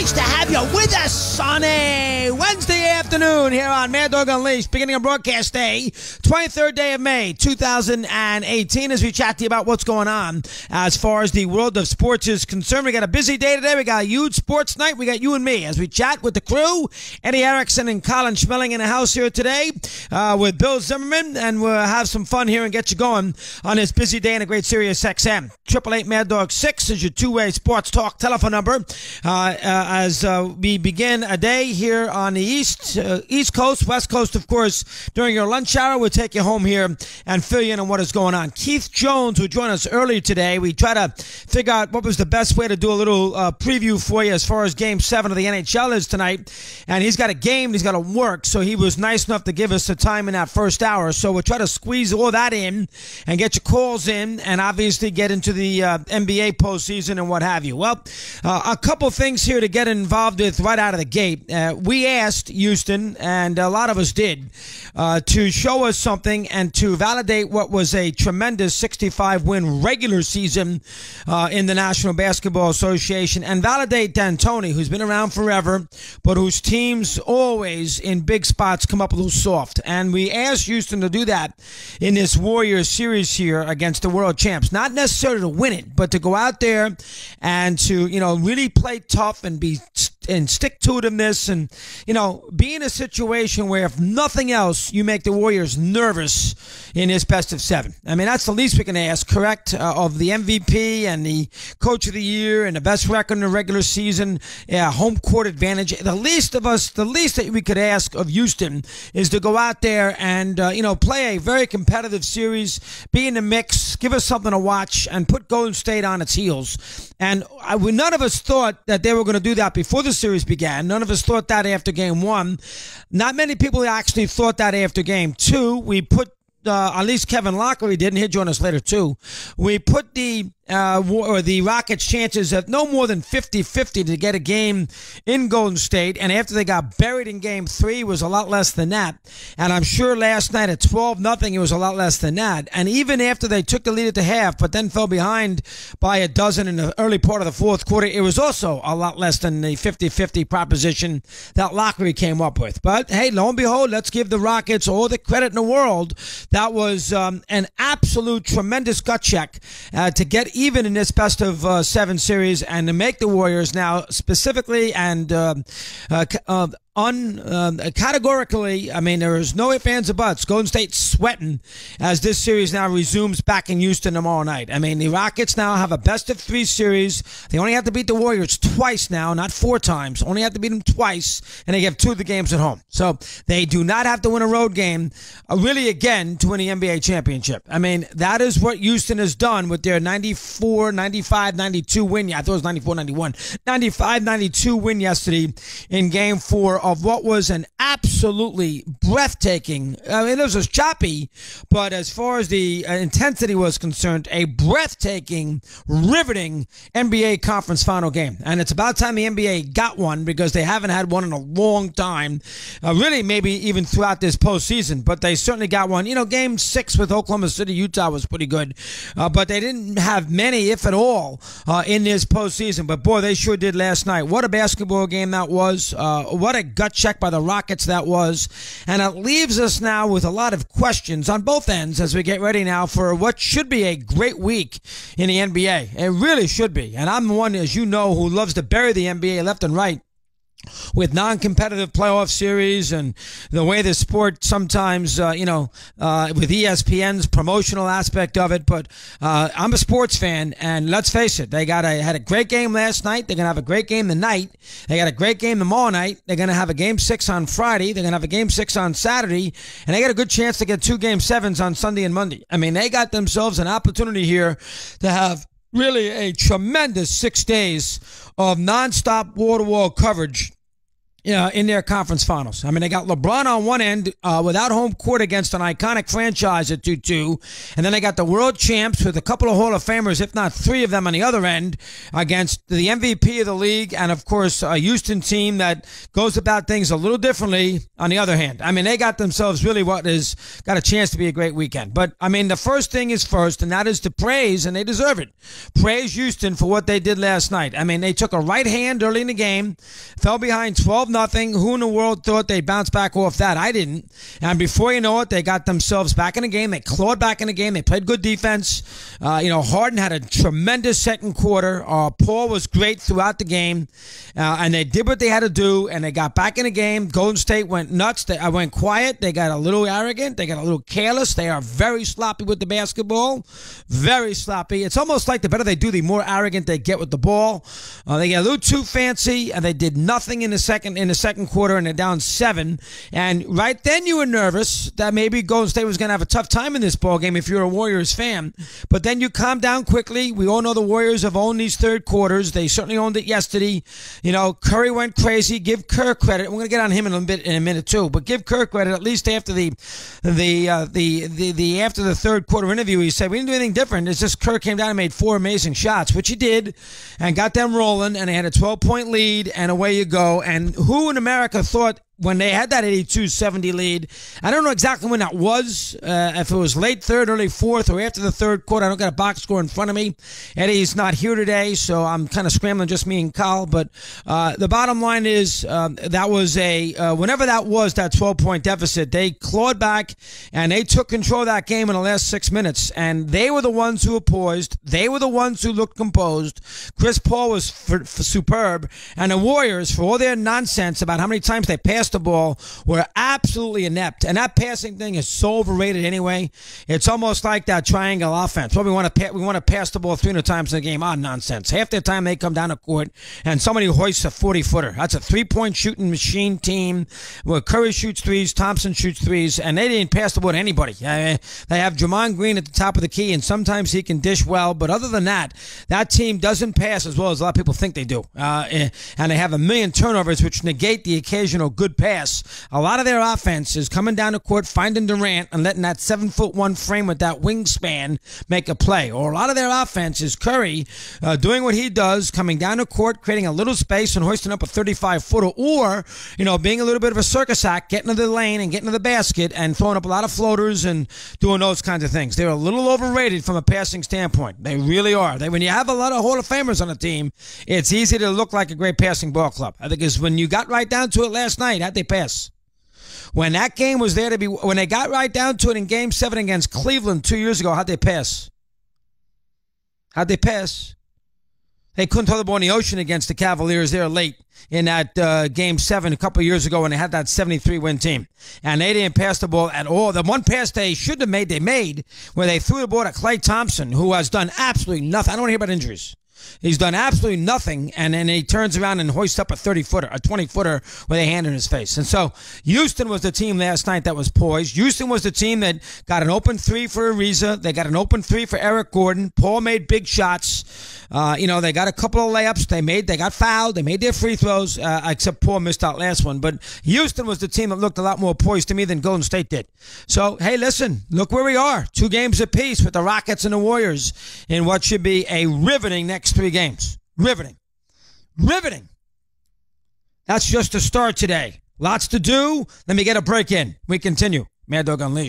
Nice to have you with us on a Wednesday afternoon here on Mad Dog Unleashed, beginning of broadcast day, 23rd day of May, 2018, as we chat to you about what's going on as far as the world of sports is concerned. We got a busy day today. We got a huge sports night. We got you and me as we chat with the crew. Eddie Erickson and Colin Schmeling in the house here today with Bill Zimmerman, and we'll have some fun here and get you going on this busy day in a great SiriusXM. 888 Mad Dog 6 is your two-way sports talk telephone number. As we begin a day here on the East Coast, West Coast, of course, during your lunch hour, we'll take you home here and fill you in on what is going on. Keith Jones will join us earlier today. We try to figure out what was the best way to do a little preview for you as far as Game 7 of the NHL is tonight. And he's got a game, he's got to work, so he was nice enough to give us the time in that first hour. So we'll try to squeeze all that in and get your calls in and obviously get into the NBA postseason and what have you. Well, a couple things here to get involved with right out of the gate. We asked Houston, and a lot of us did, to show us something and to validate what was a tremendous 65-win regular season in the National Basketball Association, and validate D'Antoni, who's been around forever, but whose teams always in big spots come up a little soft. And we asked Houston to do that in this Warriors series here against the world champs. Not necessarily to win it, but to go out there and to, really play tough and stick to itiveness and, be in a situation where, if nothing else, you make the Warriors nervous in this best of 7. I mean, that's the least we can ask, correct? Of the MVP and the Coach of the Year and the best record in the regular season, home court advantage. The least that we could ask of Houston is to go out there and, play a very competitive series, be in the mix, give us something to watch, and put Golden State on its heels. And none of us thought that they were going to do that before the series began. None of us thought that after Game 1. Not many people actually thought that after Game 2. We put, at least Kevin Lockery did, and he'll join us later too. We put the Rockets' chances of no more than 50-50 to get a game in Golden State, and after they got buried in Game 3, it was a lot less than that. And I'm sure last night at 12-0, it was a lot less than that. And even after they took the lead at the half, but then fell behind by a dozen in the early part of the fourth quarter, it was also a lot less than the 50-50 proposition that Lockery came up with. But hey, lo and behold, let's give the Rockets all the credit in the world. That was an absolute tremendous gut check to get even in this best of 7 series and to make the Warriors now specifically and categorically, I mean, there is no ifs, ands, or buts. Golden State sweating as this series now resumes back in Houston tomorrow night. I mean, the Rockets now have a best of 3 series. They only have to beat the Warriors twice now, not 4 times. Only have to beat them twice, and they have 2 of the games at home. So they do not have to win a road game, really, again, to win the NBA championship. I mean, that is what Houston has done with their 94, 95, 92 win. Yeah, I thought it was 94, 91. 95, 92 win yesterday in Game 4 of what was an absolutely breathtaking, I mean, it was choppy, but as far as the intensity was concerned, a breathtaking, riveting NBA conference final game. And it's about time the NBA got one, because they haven't had one in a long time, really maybe even throughout this postseason, but they certainly got one. Game 6 with Oklahoma City, Utah was pretty good, but they didn't have many, if at all, in this postseason. But boy, they sure did last night. What a basketball game that was. What a gut check by the Rockets that was. And it leaves us now with a lot of questions on both ends as we get ready now for what should be a great week in the NBA. It really should be. And I'm one, as you know, who loves to bury the NBA left and right with non-competitive playoff series and the way the sport sometimes, with ESPN's promotional aspect of it. But I'm a sports fan, and let's face it, they had a great game last night. They're going to have a great game tonight. They got a great game tomorrow night. They're going to have a Game 6 on Friday. They're going to have a Game 6 on Saturday. And they got a good chance to get 2 Game 7s on Sunday and Monday. I mean, they got themselves an opportunity here to have really a tremendous 6 days of nonstop wall-to-wall coverage in their conference finals. I mean, they got LeBron on one end without home court against an iconic franchise at 2-2. And then they got the world champs with a couple of Hall of Famers, if not three of them on the other end, against the MVP of the league. And, of course, a Houston team that goes about things a little differently on the other hand. I mean, they got themselves really what is got a chance to be a great weekend. But, I mean, the first thing is first, and that is to praise, and they deserve it. Praise Houston for what they did last night. I mean, they took a right hand early in the game, fell behind 12-0. Who in the world thought they'd bounce back off that? I didn't. And before you know it, they got themselves back in the game. They clawed back in the game. They played good defense. Harden had a tremendous second quarter. Paul was great throughout the game. And they did what they had to do, and they got back in the game. Golden State went nuts. They went quiet. They got a little arrogant. They got a little careless. They are very sloppy with the basketball. Very sloppy. It's almost like the better they do, the more arrogant they get with the ball. They get a little too fancy, and they did nothing in the second quarter, and they're down 7. And right then you were nervous that maybe Golden State was going to have a tough time in this ball game if you're a Warriors fan. But then you calm down quickly. We all know the Warriors have owned these third quarters. They certainly owned it yesterday. Curry went crazy. Give Kerr credit. We're going to get on him in a minute too. But give Kerr credit. At least after the after the third quarter interview, he said we didn't do anything different. It's just Kerr came down and made 4 amazing shots, which he did, and got them rolling. And they had a 12-point lead, and away you go. And who in America thought when they had that 82-70 lead, I don't know exactly when that was, if it was late third, early fourth, or after the third quarter. I don't got a box score in front of me. Eddie's not here today, so I'm kind of scrambling, just me and Kyle. But the bottom line is that was whenever that was, that 12-point deficit, they clawed back, and they took control of that game in the last 6 minutes. And they were the ones who were poised. They were the ones who looked composed. Chris Paul was superb. And the Warriors, for all their nonsense about how many times they passed the ball, were absolutely inept. And that passing thing is so overrated anyway. It's almost like that triangle offense. Well, we want to pass the ball 300 times in a game. Nonsense. Half the time they come down the court and somebody hoists a 40-footer. That's a 3-point shooting machine team where Curry shoots threes, Thompson shoots threes, and they didn't pass the ball to anybody. They have Draymond Green at the top of the key, and sometimes he can dish well, but other than that, that team doesn't pass as well as a lot of people think they do. And they have a million turnovers, which negate the occasional good pass. A lot of their offense is coming down the court, finding Durant, and letting that 7'1" frame with that wingspan make a play. Or a lot of their offense is Curry doing what he does, coming down the court, creating a little space and hoisting up a 35-footer, or being a little bit of a circus act, getting to the lane and getting to the basket and throwing up a lot of floaters and doing those kinds of things. They're a little overrated from a passing standpoint. They really are. When you have a lot of Hall of Famers on a team, it's easy to look like a great passing ball club. I think it's when you got right down to it last night, how'd they pass? When that game was there to be, when they got right down to it in Game 7 against Cleveland 2 years ago, how'd they pass? How'd they pass? They couldn't throw the ball in the ocean against the Cavaliers there late in that Game 7 a couple of years ago when they had that 73-win team. And they didn't pass the ball at all. The one pass they should have made, they made, where they threw the ball to Klay Thompson, who has done absolutely nothing. I don't want to hear about injuries. He's done absolutely nothing, and then he turns around and hoists up a 30-footer, a 20-footer with a hand in his face. And so Houston was the team last night that was poised. Houston was the team that got an open 3 for Ariza. They got an open 3 for Eric Gordon. Paul made big shots. They got a couple of layups. They got fouled. They made their free throws, except Paul missed out last one. But Houston was the team that looked a lot more poised to me than Golden State did. So, hey, listen, look where we are. 2 games apiece with the Rockets and the Warriors in what should be a riveting next 3 games. Riveting. That's just a start today. Lots to do. Let me get a break in. We continue. Mad Dog Unleashed.